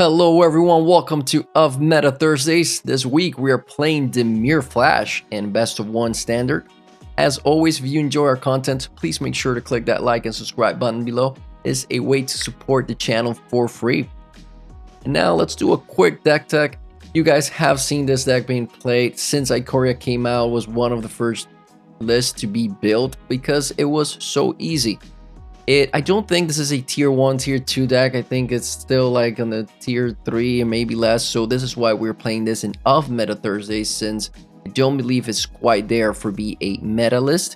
Hello everyone, welcome to Of Meta Thursdays. This week we are playing Dimir Flash in Best of 1 Standard. As always, if you enjoy our content, please make sure to click that like and subscribe button below. It's a way to support the channel for free. And now let's do a quick deck tech. You guys have seen this deck being played since Ikoria came out. It was one of the first lists to be built because it was so easy. I don't think this is a tier 1, tier 2 deck. I think it's still like on the tier 3 and maybe less. So this is why we're playing this in Of Meta Thursdays, since I don't believe it's quite there for be a meta list.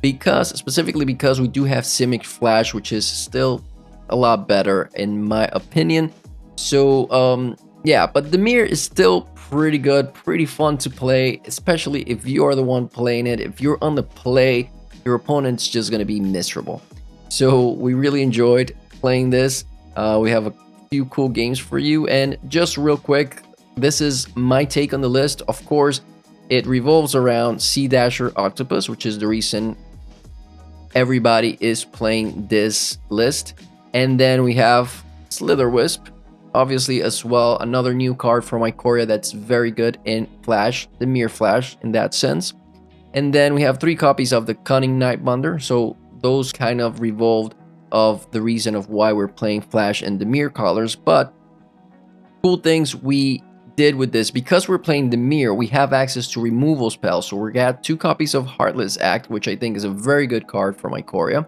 Specifically because we do have Simic Flash, which is still a lot better in my opinion. So yeah, but Dimir is still pretty good, pretty fun to play, especially if you are the one playing it. If you're on the play, your opponent's just gonna be miserable. So we really enjoyed playing this. We have a few cool games for you. And just real quick, this is my take on the list. Of course, it revolves around Sea Dasher Octopus, which is the reason everybody is playing this list. And then we have Slitherwisp, obviously as well, another new card from Ikoria that's very good in Flash, the Dimir Flash in that sense. And then we have 3 copies of the Cunning Nightbonder. So those kind of revolved of the reason of why we're playing Flash and Dimir colors. But cool things we did with this, because we're playing Dimir, we have access to removal spells. So we got 2 copies of Heartless Act, which I think is a very good card from Ikoria.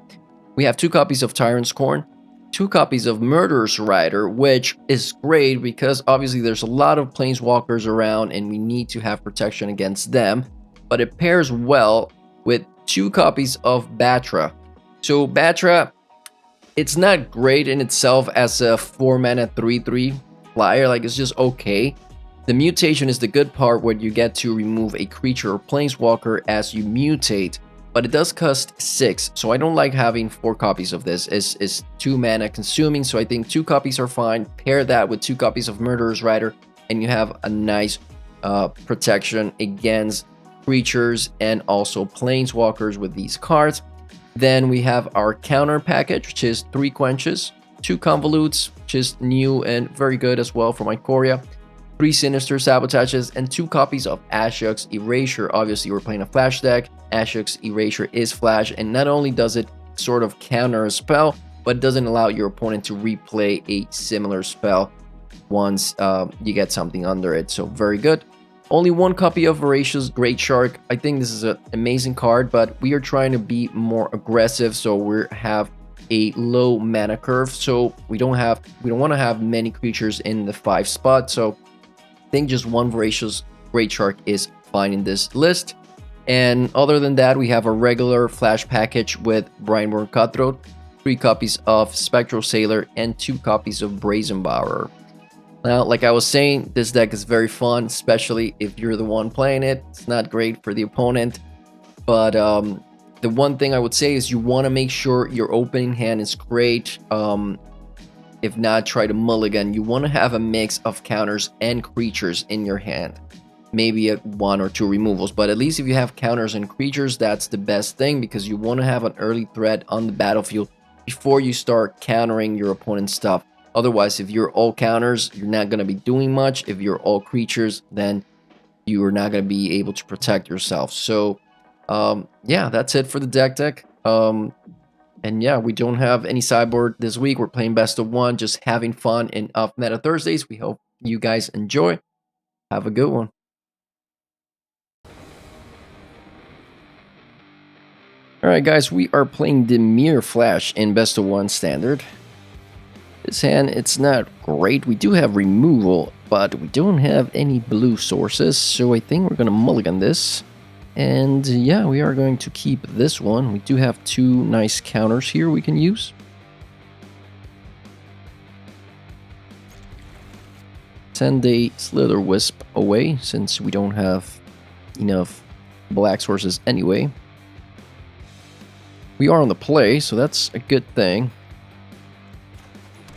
We have 2 copies of Tyrant's Scorn, 2 copies of Murderous Rider, which is great because obviously there's a lot of Planeswalkers around and we need to have protection against them. But it pairs well with 2 copies of Batra. So Batra, it's not great in itself as a 4-mana 3/3 flyer, like it's just okay. The mutation is the good part where you get to remove a creature or planeswalker as you mutate, but it does cost 6, so I don't like having 4 copies of this. It's 2 mana consuming, so I think 2 copies are fine. Pair that with 2 copies of Murderous Rider, and you have a nice protection against creatures and also planeswalkers with these cards. Then we have our counter package, which is 3 Quenches, 2 Convolutes, which is new and very good as well from Ikoria, 3 Sinister Sabotages, and 2 copies of Ashok's Erasure. Obviously, we're playing a Flash deck. Ashok's Erasure is Flash, and not only does it sort of counter a spell, but it doesn't allow your opponent to replay a similar spell once you get something under it. So very good. Only 1 copy of Voracious Great Shark. I think this is an amazing card, but we are trying to be more aggressive, so we have a low mana curve. So we don't want to have many creatures in the 5 spot. So I think just 1 Voracious Great Shark is fine in this list. And other than that, we have a regular Flash package with Brineborn Cutthroat, 3 copies of Spectral Sailor, and 2 copies of Brazen Bower. Now, like I was saying, this deck is very fun, especially if you're the one playing it. It's not great for the opponent, but the one thing I would say is you want to make sure your opening hand is great. If not, try to mulligan. You want to have a mix of counters and creatures in your hand. Maybe 1 or 2 removals, but at least if you have counters and creatures, that's the best thing, because you want to have an early threat on the battlefield before you start countering your opponent's stuff. Otherwise, if you're all counters, you're not going to be doing much. If you're all creatures, then you are not going to be able to protect yourself. So, yeah, that's it for the deck tech. And yeah, we don't have any sideboard this week. We're playing best of 1, just having fun in Of Meta Thursdays. We hope you guys enjoy. Have a good one. Alright guys, we are playing Dimir Flash in best of 1 standard. This hand, it's not great. We do have removal, but we don't have any blue sources, so I think we're going to mulligan this. And yeah, we are going to keep this one. We do have 2 nice counters here we can use. Send a Slitherwisp away, since we don't have enough black sources anyway. We are on the play, so that's a good thing.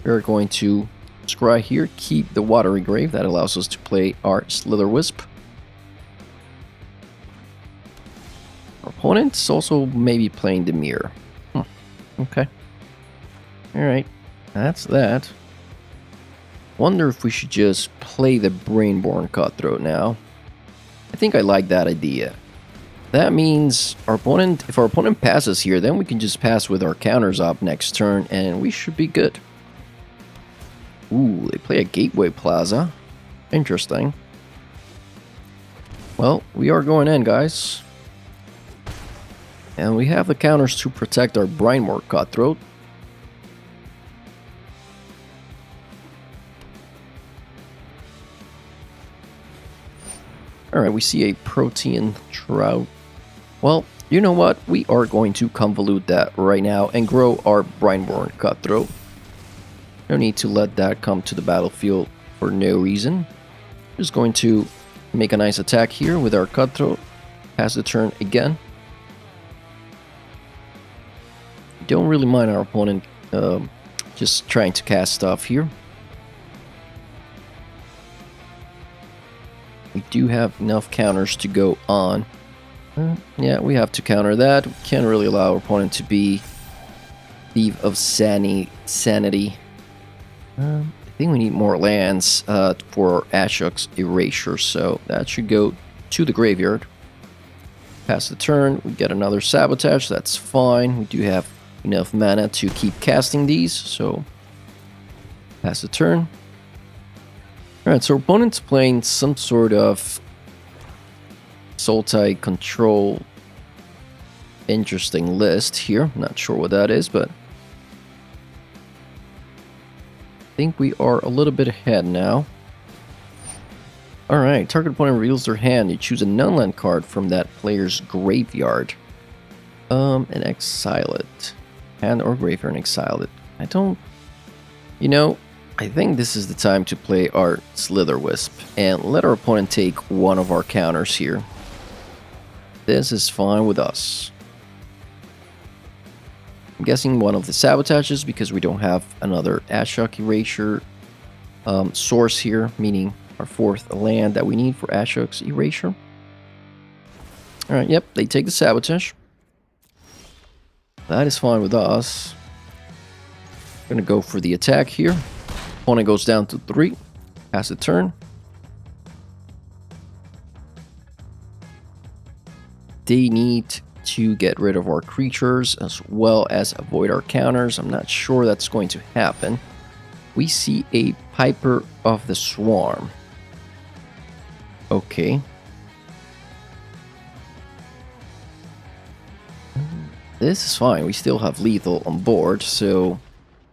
We're going to scry here, keep the Watery Grave. That allows us to play our Slitherwisp. Our opponent's also maybe playing Dimir. Okay. Alright, that's that. Wonder if we should just play the Brainborn Cutthroat now. I think I like that idea. That means if our opponent passes here, then we can just pass with our counters up next turn and we should be good. Ooh, they play a Gateway Plaza. Interesting. Well, we are going in, guys. And we have the counters to protect our Brainborn Cutthroat. Alright, we see a Protean Trout. Well, you know what? We are going to convolute that right now and grow our Brainborn Cutthroat. No need to let that come to the battlefield for no reason. Just going to make a nice attack here with our Cutthroat. Pass the turn again. Don't really mind our opponent just trying to cast stuff here. We do have enough counters to go on. Yeah, we have to counter that. We can't really allow our opponent to be Thief of Sanity. I think we need more lands for Ashok's Erasure, so that should go to the graveyard. Pass the turn, we get another Sabotage, that's fine. We do have enough mana to keep casting these, so pass the turn. Alright, so our opponent's playing some sort of Sultai control interesting list here. Not sure what that is, but I think we are a little bit ahead now. Alright, target opponent reveals their hand. You choose a non-land card from that player's graveyard. And exile it. Hand or graveyard and exile it. I don't... You know, I think this is the time to play our Slitherwisp and let our opponent take one of our counters here. This is fine with us. I'm guessing one of the Sabotages because we don't have another Ashok Erasure source here, meaning our fourth land that we need for Ashok's Erasure. Alright, yep, they take the Sabotage. That is fine with us. Gonna go for the attack here. Opponent goes down to 3. Pass the turn. They need to get rid of our creatures as well as avoid our counters. I'm not sure that's going to happen. We see a Piper of the Swarm. Okay. This is fine. We still have lethal on board, so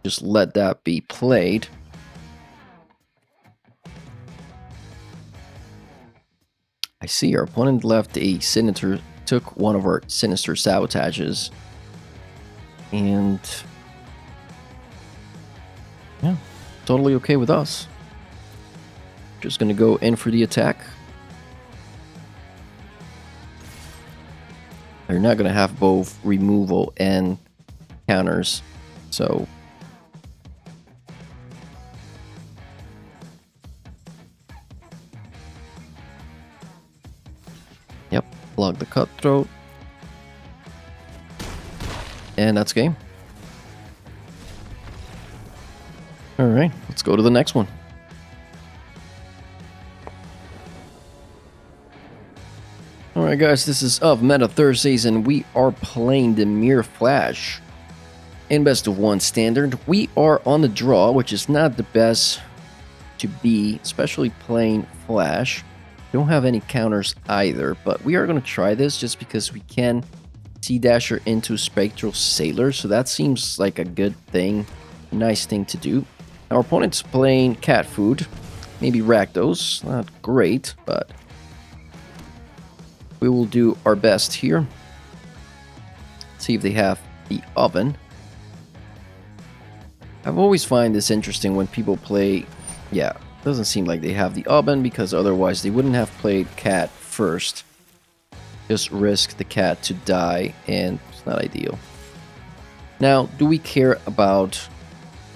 just let that be played. I see our opponent left a Sinister, took one of our Sinister Sabotages. And yeah, totally okay with us. Just gonna go in for the attack. They're not gonna have both removal and counters, so yep, block the Cutthroat. And that's game. Alright, let's go to the next one. Alright guys, this is Of Meta Thursdays and we are playing Dimir Flash. In best of 1 standard, we are on the draw, which is not the best to be, especially playing Flash. Don't have any counters either, but we are going to try this just because we can Sea Dasher into Spectral Sailor, so that seems like a good thing, nice thing to do. Our opponent's playing Cat Food, maybe Rakdos, not great, but we will do our best here. See if they have the Oven. I've always find this interesting when people play, yeah, doesn't seem like they have the Oven because otherwise they wouldn't have played Cat first. Just risk the cat to die and it's not ideal. Now, do we care about...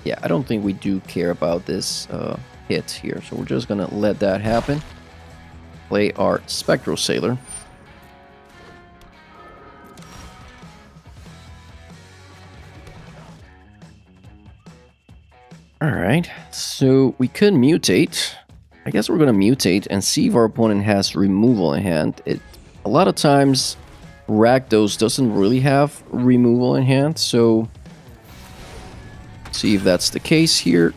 Yeah, I don't think we do care about this hit here, so we're just gonna let that happen. Play our Spectral Sailor. Alright. Alright, so we could mutate. I guess we're going to mutate and see if our opponent has removal in hand. A lot of times, Rakdos doesn't really have removal in hand, so see if that's the case here.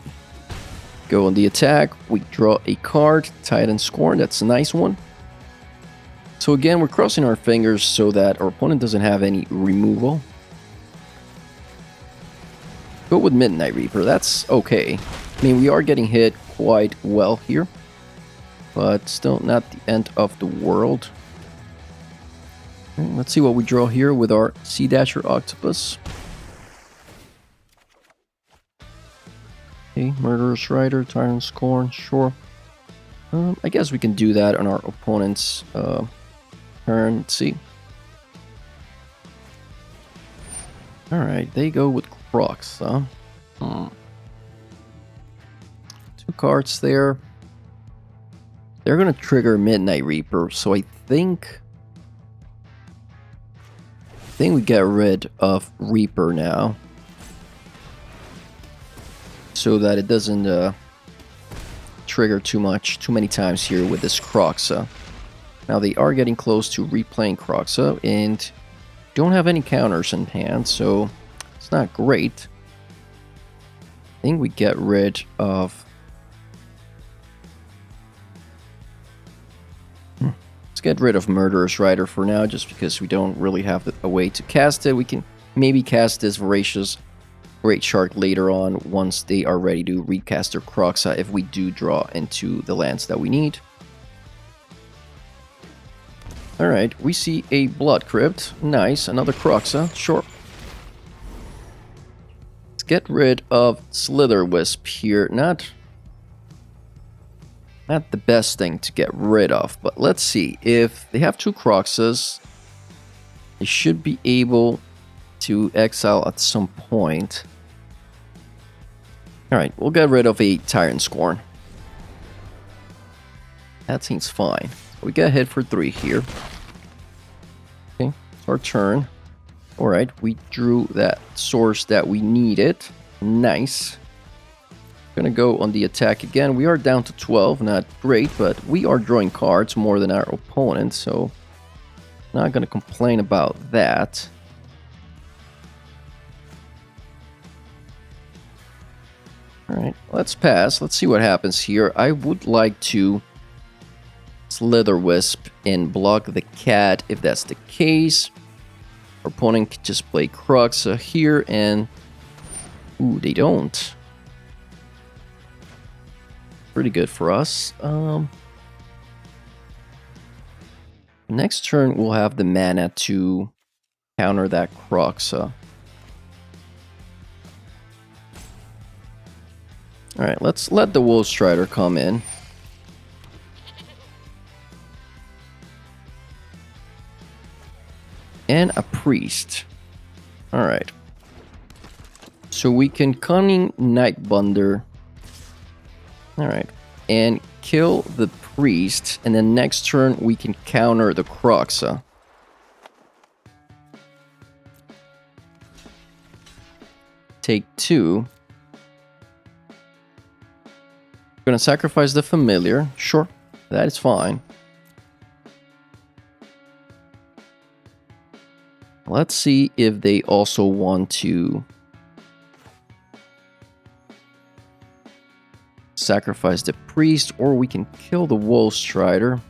Go on the attack, we draw a card, Titan Scorn, that's a nice one. So again, we're crossing our fingers so that our opponent doesn't have any removal. Go with Midnight Reaper, that's okay. I mean, we are getting hit quite well here, but still not the end of the world. Okay, let's see what we draw here with our Sea Dasher Octopus. Okay, Murderous Rider, Tyrant Scorn, sure. I guess we can do that on our opponent's turn. Let's see. Alright, they go with Crocs, huh? 2 cards there. They're gonna trigger Midnight Reaper, so I think we get rid of Reaper now, so that it doesn't trigger too many times here with this Croxa. Now they are getting close to replaying Croxa and don't have any counters in hand, so it's not great. I think we get rid of... Let's get rid of Murderous Rider for now, just because we don't really have a way to cast it. We can maybe cast this Voracious Great Shark later on once they are ready to recast their Croxa if we do draw into the lands that we need. Alright, we see a Blood Crypt. Nice, another Croxa, sure. Let's get rid of Slitherwisp here. Not the best thing to get rid of, but let's see. If they have 2 Croxas, they should be able to exile at some point. Alright, we'll get rid of a Tyrant Scorn. That seems fine. We get hit for 3 here. Okay, it's our turn. Alright, we drew that source that we needed. Nice. Gonna go on the attack again. We are down to 12, not great, but we are drawing cards more than our opponent, so not gonna complain about that. Alright, let's pass. Let's see what happens here. I would like to Slitherwisp and block the cat if that's the case. Our opponent could just play Croxa here and... Ooh, they don't. Pretty good for us. Next turn we'll have the mana to counter that Croxa. Alright, let's let the Wolf Strider come in. And a Priest. Alright. So we can Cunning Nightbunder. Alright. And kill the Priest. And then next turn we can counter the Croxa. Take 2. Gonna sacrifice the Familiar. Sure, that is fine. Let's see if they also want to sacrifice the Priest, or we can kill the Wolf Strider.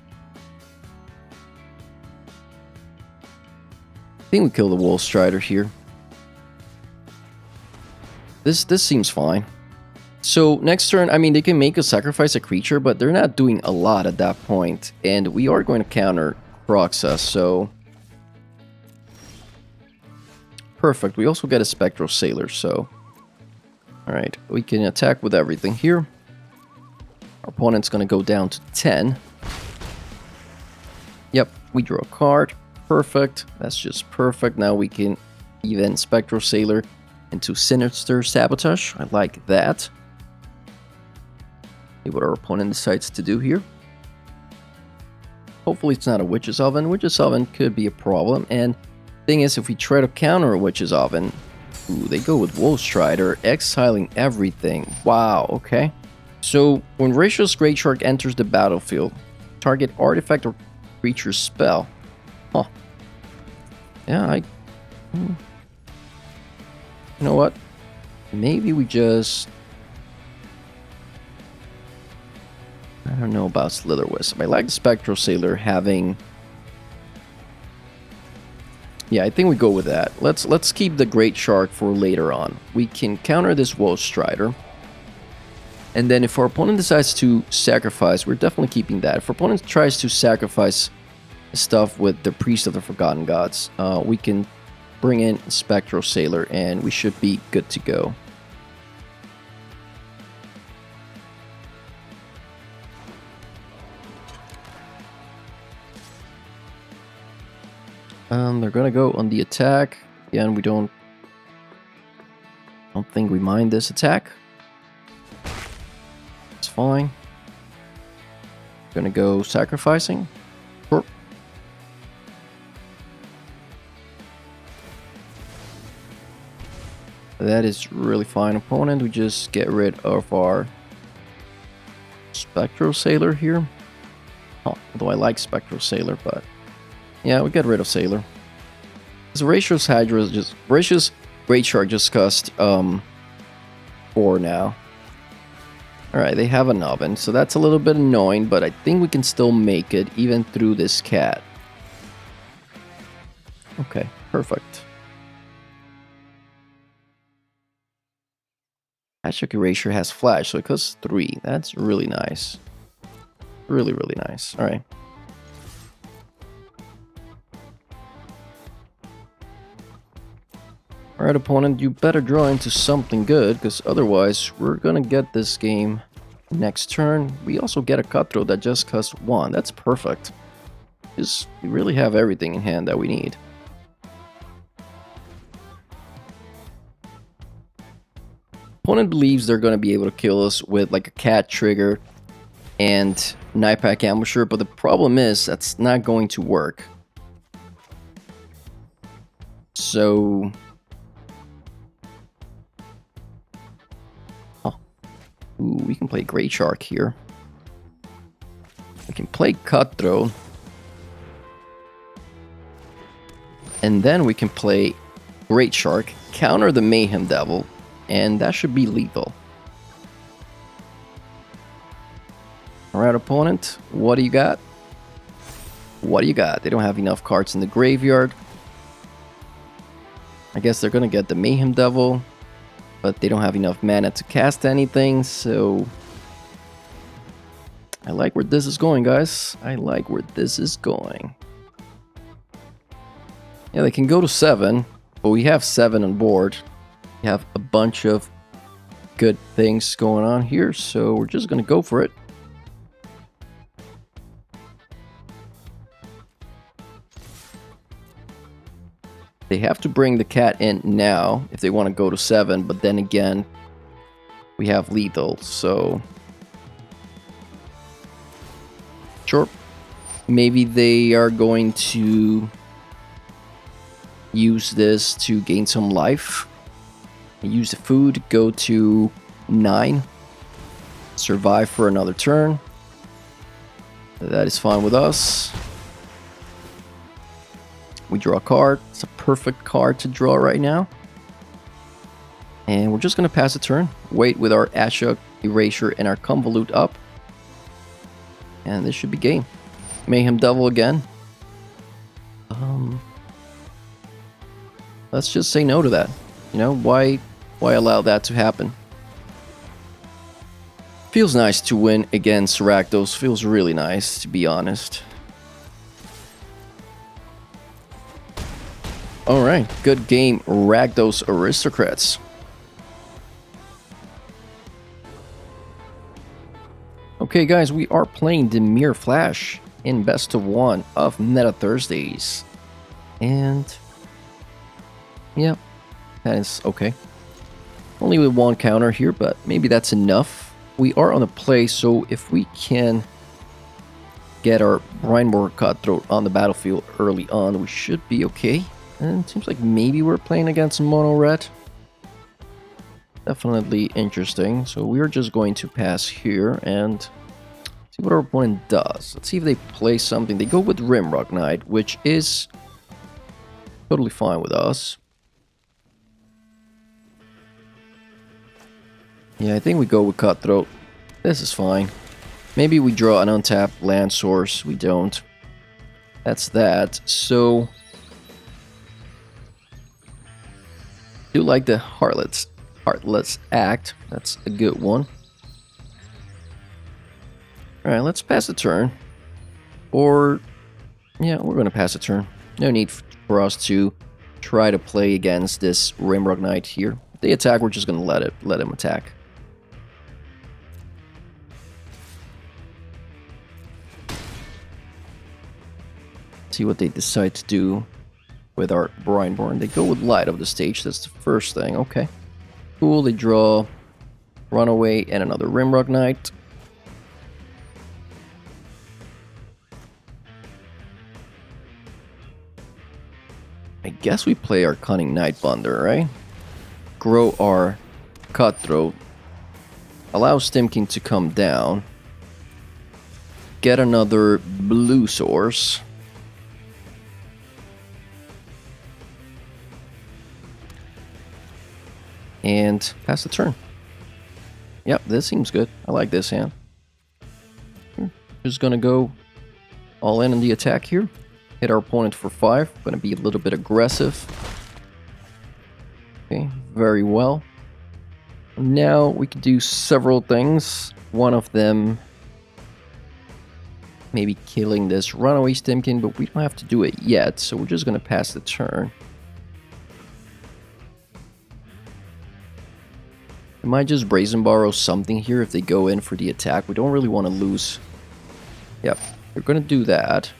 I think we kill the Wolf Strider here. This seems fine. So next turn, I mean, they can make a sacrifice a creature, but they're not doing a lot at that point. And we are going to counter Croxa, so... Perfect. We also get a Spectral Sailor, so... Alright, we can attack with everything here. Our opponent's going to go down to 10. Yep, we draw a card. Perfect. That's just perfect. Now we can even Spectral Sailor into Sinister Sabotage. I like that. See what our opponent decides to do here. Hopefully it's not a Witch's Oven. Witch's Oven could be a problem, and thing is, if we try to counter a Witch's Oven, Ooh, they go with Wolf Strider, exiling everything. Wow, okay. So, when Ratio's Great Shark enters the battlefield, target artifact or creature spell. Huh. Yeah, you know what? Maybe we just... I don't know about Slither Wisp. I like the Spectral Sailor having... Yeah, I think we go with that. Let's keep the Great Shark for later on. We can counter this Wolf Strider. And then if our opponent decides to sacrifice, we're definitely keeping that. If our opponent tries to sacrifice stuff with the Priest of the Forgotten Gods, we can bring in Spectral Sailor and we should be good to go. They're gonna go on the attack. Again, we don't think we mind this attack. It's fine. Gonna go sacrificing. Sure. That is really fine. Opponent, we just get rid of our Spectral Sailor here. Oh, although I like Spectral Sailor, but yeah, we get rid of Sailor. So Ratio's Hydra is just... Ratio's Great Shark just cost 4 now. Alright, they have an oven, so that's a little bit annoying, but I think we can still make it even through this cat. Okay, perfect. Magic Erasure has Flash, so it costs 3. That's really nice. Really, really nice. Alright. Alright, opponent, you better draw into something good, because otherwise we're gonna get this game next turn. We also get a Cutthroat that just costs 1. That's perfect. Because we really have everything in hand that we need. Opponent believes they're gonna be able to kill us with like a cat trigger and Nightpack Ambusher, but the problem is that's not going to work. So... Ooh, we can play Great Shark here. We can play Cutthroat. And then we can play Great Shark, counter the Mayhem Devil, and that should be lethal. Alright, opponent, what do you got? What do you got? They don't have enough cards in the graveyard. I guess they're gonna get the Mayhem Devil. But they don't have enough mana to cast anything, so... I like where this is going, guys. I like where this is going. Yeah, they can go to 7, but we have 7 on board. We have a bunch of good things going on here, so we're just gonna go for it. They have to bring the cat in now if they want to go to 7, but then again, we have lethal, so... Sure. Maybe they are going to use this to gain some life. Use the food, go to 9. Survive for another turn. That is fine with us. We draw a card. It's a perfect card to draw right now. And we're just going to pass a turn. Wait with our Ashok, Erasure, and our Convolute up. And this should be game. Mayhem Devil again. Let's just say no to that. You know, why allow that to happen? Feels nice to win against Rakdos. Feels really nice, to be honest. Alright, good game, Rakdos Aristocrats. Okay guys, we are playing Dimir Flash in Best of 1 of Meta Thursdays. And... yeah, that is okay. Only with 1 counter here, but maybe that's enough. We are on a play, so if we can get our Brindmore Cutthroat on the battlefield early on, we should be okay. And it seems like maybe we're playing against mono red. Definitely interesting. So we're just going to pass here and see what our opponent does. Let's see if they play something. They go with Rimrock Knight, which is totally fine with us. Yeah, I think we go with Cutthroat. This is fine. Maybe we draw an untapped land source. We don't. That's that. So, I do like the Heartless Act. That's a good one. Alright, let's pass the turn. Or, yeah, we're going to pass the turn. No need for us to try to play against this Rimrock Knight here. If they attack, we're just going to let him attack. See what they decide to do with our Brineborn. They go with Light of the Stage. That's the first thing. Okay. Cool. They draw Runaway and another Rimrock Knight. I guess we play our Cunning Nightbonder, right? Grow our Cutthroat. Allow Stimkin to come down. Get another blue source. And pass the turn. Yep, this seems good. I like this hand. Just gonna go all in on the attack here. Hit our opponent for 5. Gonna be a little bit aggressive. Okay, very well. Now we can do several things. One of them, maybe killing this Runaway Stimkin, but we don't have to do it yet, so we're just gonna pass the turn. I might just Brazen Borrow something here if they go in for the attack. We don't really want to lose. Yep, we're going to do that.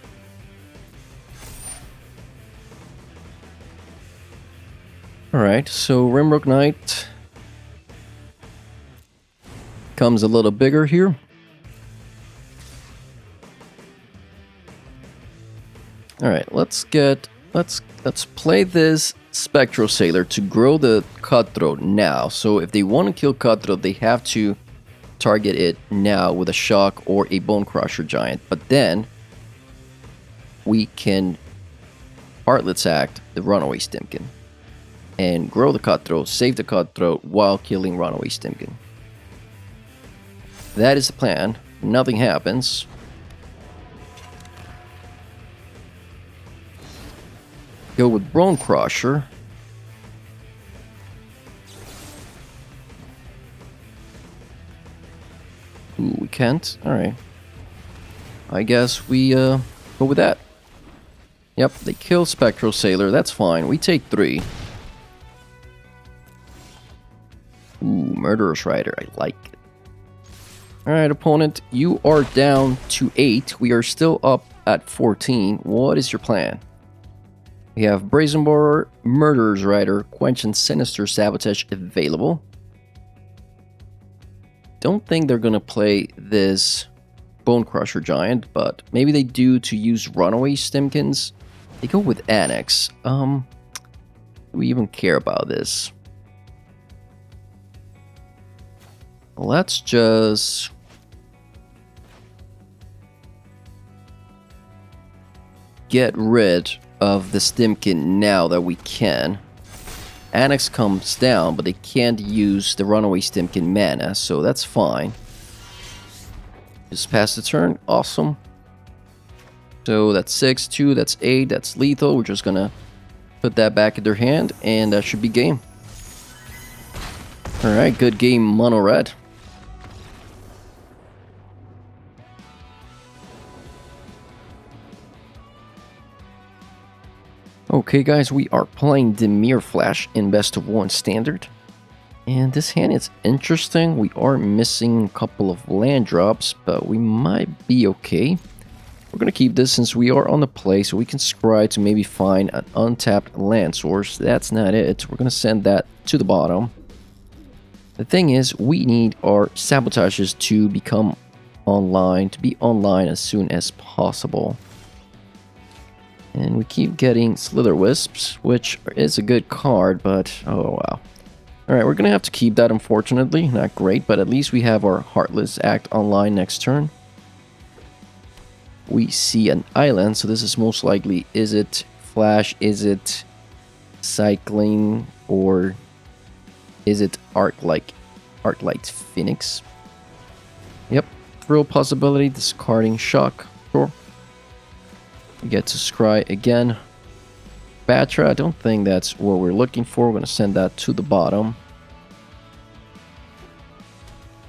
Alright, so Rimrock Knight comes a little bigger here. Alright, let's play this Spectral Sailor to grow the Cutthroat now. So if they want to kill Cutthroat, they have to target it now with a Shock or a Bone Crusher Giant. But then we can Heartless Act the Runaway Stimkin and grow the Cutthroat, save the Cutthroat while killing Runaway Stimkin. That is the plan. Nothing happens. Go with Bone Crusher. Ooh, we can't. Alright. I guess we go with that. Yep, they kill Spectral Sailor. That's fine. We take 3. Ooh, Murderous Rider. I like it. Alright, opponent. You are down to 8. We are still up at 14. What is your plan? We have Brazen Borer, Murderer's Rider, Quench, and Sinister Sabotage available. Don't think they're gonna play this Bone Crusher Giant, but maybe they do to use Runaway Stimkins. They go with Annex. Do we even care about this? Let's just get rid of the Stimkin now that we can. Annex comes down, but they can't use the Runaway Stimkin mana, so that's fine. Just pass the turn. Awesome. So that's 6, 2, that's 8, that's lethal. We're just gonna put that back in their hand, and that should be game. Alright, good game, Mono Red. Okay guys, we are playing Dimir Flash in Best of 1 Standard. And this hand is interesting. We are missing a couple of land drops, but we might be okay. We're going to keep this since we are on the play, so we can scry to maybe find an untapped land source. That's not it. We're going to send that to the bottom. The thing is, we need our sabotages to become online, to be online as soon as possible. And we keep getting Slither Wisps, which is a good card, but oh wow. Alright, we're going to have to keep that, unfortunately. Not great, but at least we have our Heartless Act online next turn. We see an island, so this is most likely, is it Flash, is it Cycling, or is it Arclight Phoenix? Yep, real possibility, discarding Shock, sure. We get to Scry again. Batra, I don't think that's what we're looking for. We're going to send that to the bottom.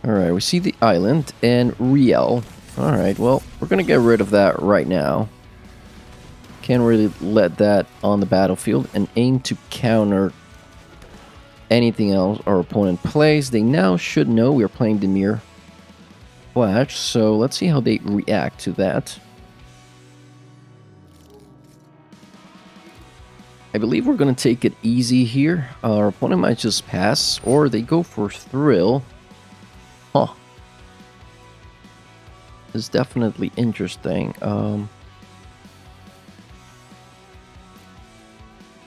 Alright, we see the island and Riel. Alright, well, we're going to get rid of that right now. Can't really let that on the battlefield and aim to counter anything else our opponent plays. They now should know we're playing Dimir Flash, so let's see how they react to that. I believe we're going to take it easy here. Our opponent might just pass, or they go for Thrill. Huh. It's definitely interesting.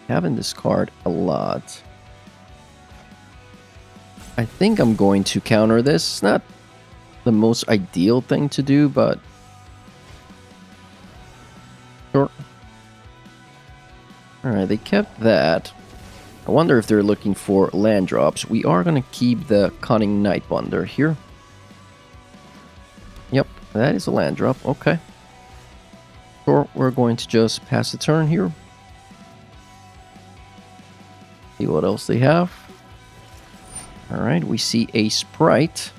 Having this card a lot. I think I'm going to counter this. It's not the most ideal thing to do, but sure. Alright, they kept that. I wonder if they're looking for land drops. We are going to keep the Cunning Nightbonder here. Yep, that is a land drop. Okay. Sure, we're going to just pass the turn here. See what else they have. Alright, we see a Sprite,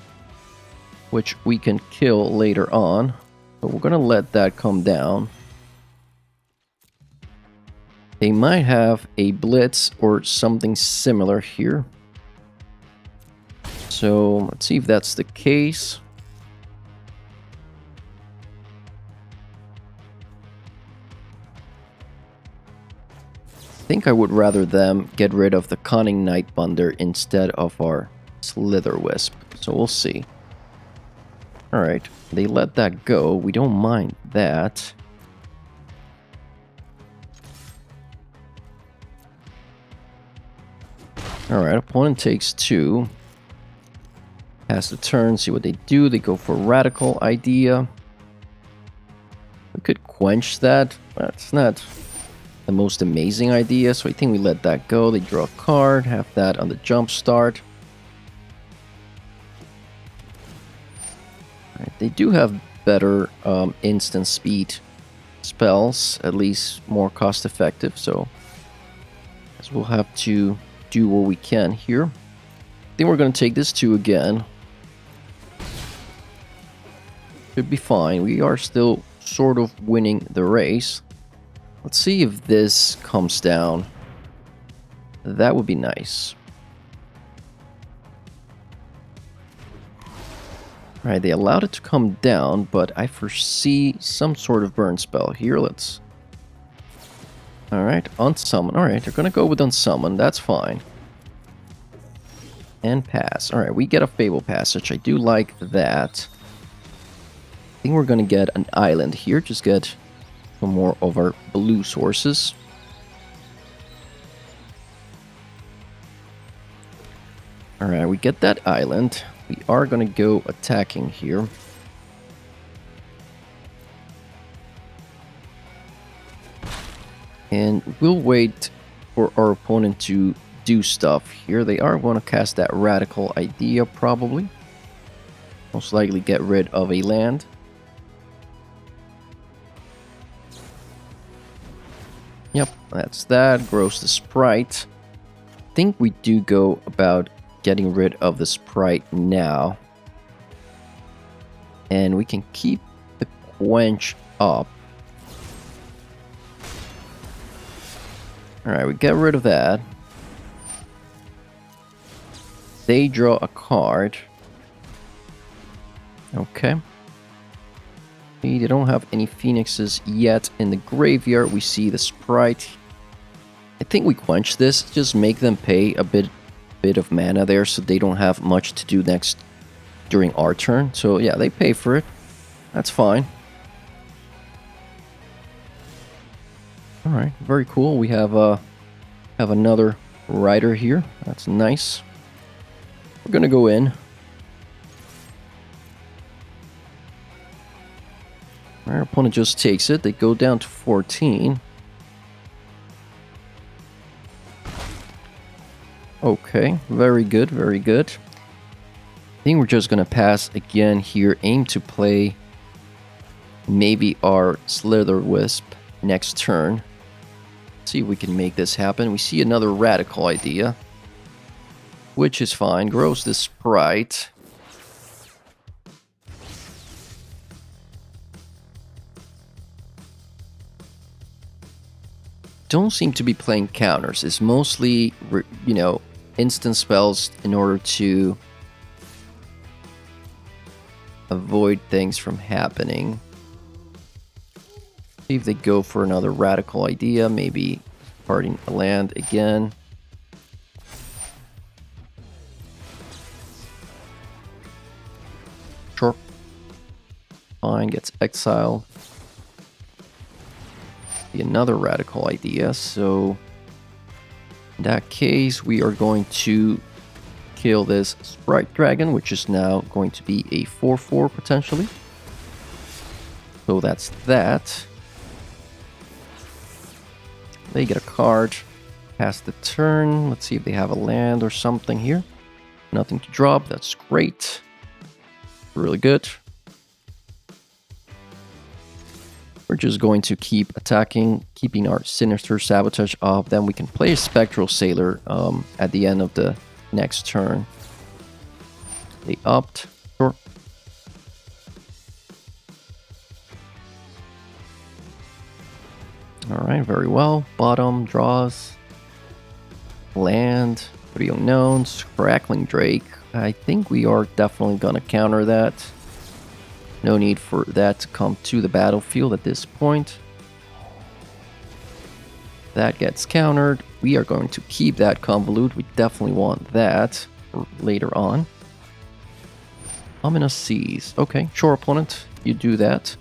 which we can kill later on. But we're going to let that come down. They might have a Blitz or something similar here. So let's see if that's the case. I think I would rather them get rid of the Cunning Nightbonder instead of our Slitherwisp. So we'll see. Alright, they let that go. We don't mind that. Alright, opponent takes 2. Pass the turn, see what they do. They go for Radical Idea. We could quench that, but it's not the most amazing idea, so I think we let that go. They draw a card, have that on the jump start. Right, they do have better instant speed spells, at least more cost effective, so I guess we'll have to do what we can here. I think we're going to take this 2 again. Should be fine. We are still sort of winning the race. Let's see if this comes down. That would be nice. Alright, they allowed it to come down, but I foresee some sort of burn spell here. Let's... Alright, unsummon. Alright, they're gonna go with unsummon. That's fine. And pass. Alright, we get a Fable Passage. I do like that. I think we're gonna get an island here. Just get some more of our blue sources. Alright, we get that island. We are gonna go attacking here. And we'll wait for our opponent to do stuff here. They are going to cast that Radical Idea, probably. Most likely get rid of a land. Yep, that's that. Grows the Sprite. I think we do go about getting rid of the Sprite now. And we can keep the Quench up. Alright, we get rid of that. They draw a card. Okay. They don't have any Phoenixes yet in the graveyard. We see the Sprite. I think we quench this. Just make them pay a bit of mana there so they don't have much to do next during our turn. So yeah, they pay for it. That's fine. Alright, very cool. We have another rider here. That's nice. We're gonna go in. Our opponent just takes it. They go down to 14. Okay, very good, very good. I think we're just gonna pass again here. Aim to play maybe our Slither Wisp next turn. See if we can make this happen. We see another radical idea, which is fine. Grows the Sprite. Don't seem to be playing counters. It's mostly, you know, instant spells in order to avoid things from happening. See if they go for another radical idea, maybe parting a land again. Sure. Fine, gets exiled. Another radical idea, so in that case we are going to kill this Sprite Dragon, which is now going to be a 4/4 potentially. So that's that. They get a card, pass the turn. Let's see if they have a land or something here. Nothing to drop, that's great. Really good. We're just going to keep attacking, keeping our Sinister Sabotage up. Then we can play a Spectral Sailor at the end of the next turn. They upped. Sure. Alright, very well. Bottom, draws. Land. 3 unknowns. Crackling Drake. I think we are definitely going to counter that. No need for that to come to the battlefield at this point. That gets countered. We are going to keep that Convolute. We definitely want that for later on. Ominous Seas. Okay, sure, opponent. You do that.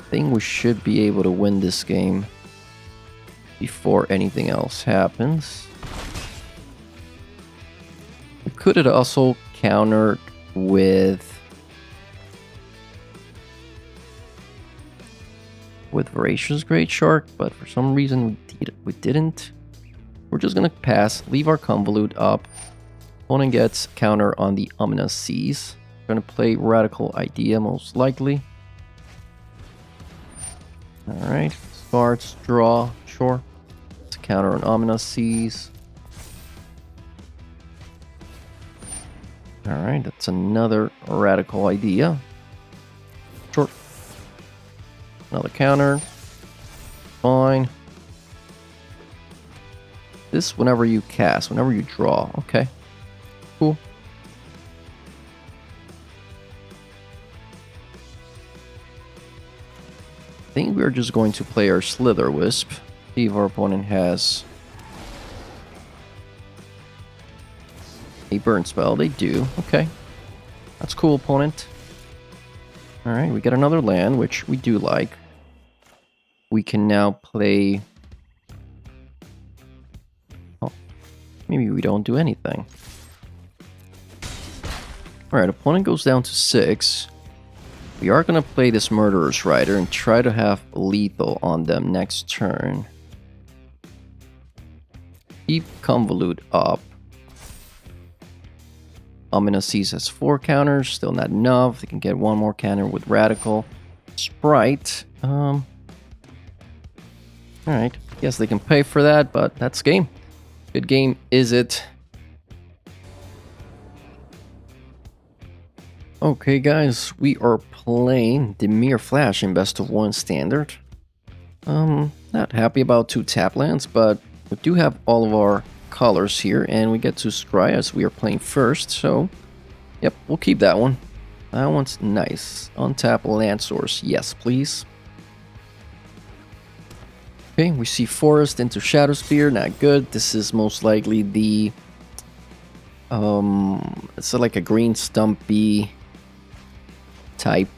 I think we should be able to win this game before anything else happens. We could have also countered with Voracious Great Shark, but for some reason we didn't. We're just gonna pass, leave our Convolute up. Opponent gets counter on the Ominous Seas. We're gonna play Radical Idea most likely. Alright, starts, draw, sure. It's a counter on Ominous Seas. Alright, that's another radical idea. Sure. Another counter. Fine. This whenever you cast, whenever you draw. Okay. Cool. I think we're just going to play our Slither Wisp. See if our opponent has a burn spell. They do. Okay. That's cool, opponent. Alright, we get another land, which we do like. We can now play... Oh, maybe we don't do anything. Alright, opponent goes down to 6. We are going to play this Murderer's Rider and try to have lethal on them next turn. Keep Convolute up. Ominous Seas has 4 counters, still not enough. They can get one more counter with Radical. Sprite. Alright, guess they can pay for that, but that's game. Good game, is it? Okay, guys, we are playing Dimir Flash in Best of 1 Standard. Not happy about 2 tap lands, but we do have all of our colors here, and we get to scry as we are playing first, so yep, we'll keep that one. That one's nice. Untap land source, yes please. Okay, we see Forest into Shadow Spear, not good. This is most likely the it's like a green stumpy type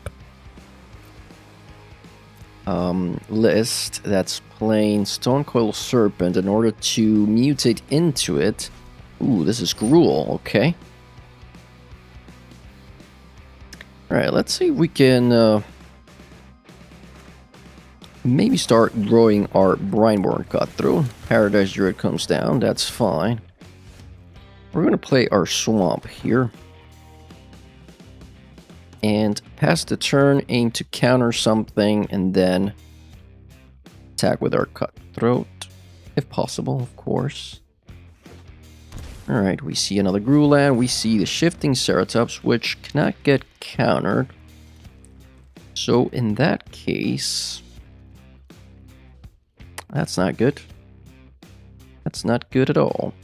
list that's playing Stonecoil Serpent. In order to mutate into it, Ooh, this is Gruel, okay. Alright, let's see if we can maybe start growing our Brineborn Cutthroat. Paradise Druid comes down, that's fine. We're going to play our Swamp here. And pass the turn, aim to counter something, and then attack with our Cutthroat. If possible, of course. Alright, we see another Gruuland. We see the Shifting Ceratops, which cannot get countered. So in that case... that's not good. That's not good at all.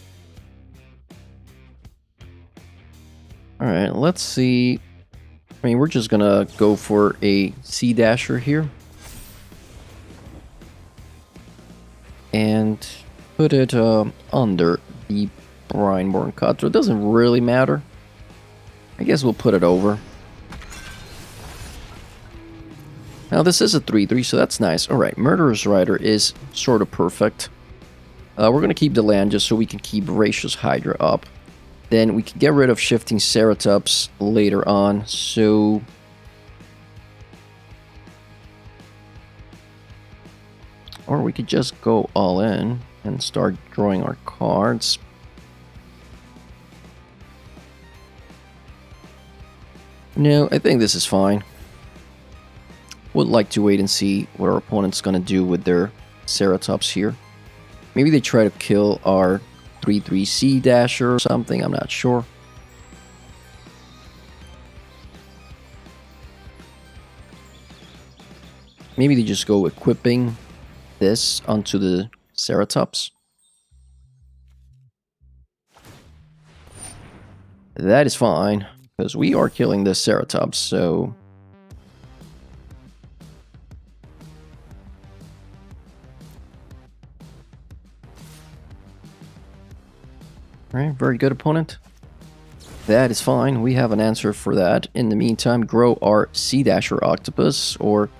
Alright, let's see. I mean, we're just gonna go for a Sea Dasher here. And put it under the Brineborn Cutthroat. It doesn't really matter. I guess we'll put it over. Now this is a 3/3, so that's nice. Alright, Murderous Rider is sort of perfect. We're going to keep the land just so we can keep Voracious Hydra up. Then we can get rid of Shifting Ceratops later on, so... or we could just go all in and start drawing our cards. No, I think this is fine. Would like to wait and see what our opponent's going to do with their Ceratops here. Maybe they try to kill our 3/3 Sea Dasher or something, I'm not sure. Maybe they just go equipping this onto the Ceratops. That is fine, because we are killing the Ceratops, so... Alright, very good opponent. That is fine, we have an answer for that. In the meantime, grow our Sea Dasher Octopus, or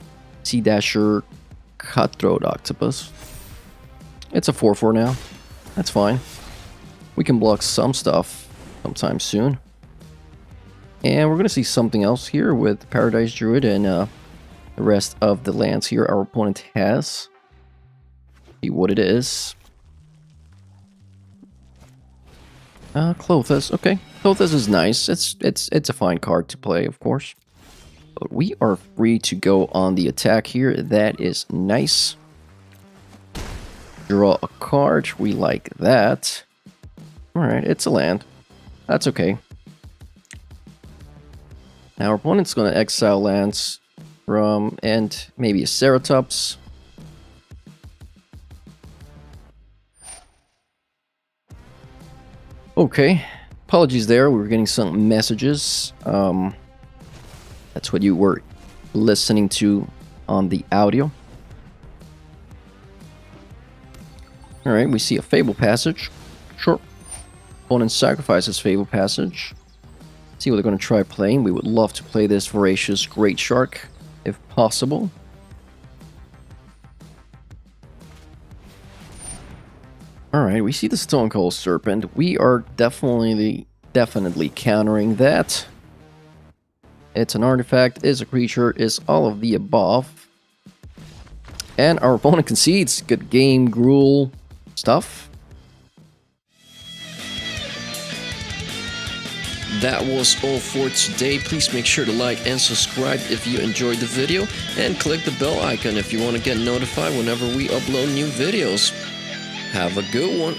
Sea Dasher Cutthroat Octopus. It's a 4/4 now. That's fine. We can block some stuff sometime soon. And we're going to see something else here with Paradise Druid and the rest of the lands here our opponent has. See what it is. Clothis. Okay, Clothis is nice. It's a fine card to play, of course. But we are free to go on the attack here. That is nice. Draw a card. We like that. Alright, it's a land. That's okay. Now our opponent's going to exile lands from, and maybe a Ceratops. Okay, apologies there, we were getting some messages. That's what you were listening to on the audio. Alright, we see a Fable Passage. Sure. Opponent sacrifices Fable Passage. See what they're going to try playing. We would love to play this Voracious Great Shark, if possible. Alright, we see the Stonecold Serpent. We are definitely countering that. It's an artifact, is a creature, is all of the above. And our opponent concedes. Good game, Gruel stuff. That was all for today. Please make sure to like and subscribe if you enjoyed the video, and click the bell icon if you want to get notified whenever we upload new videos. Have a good one.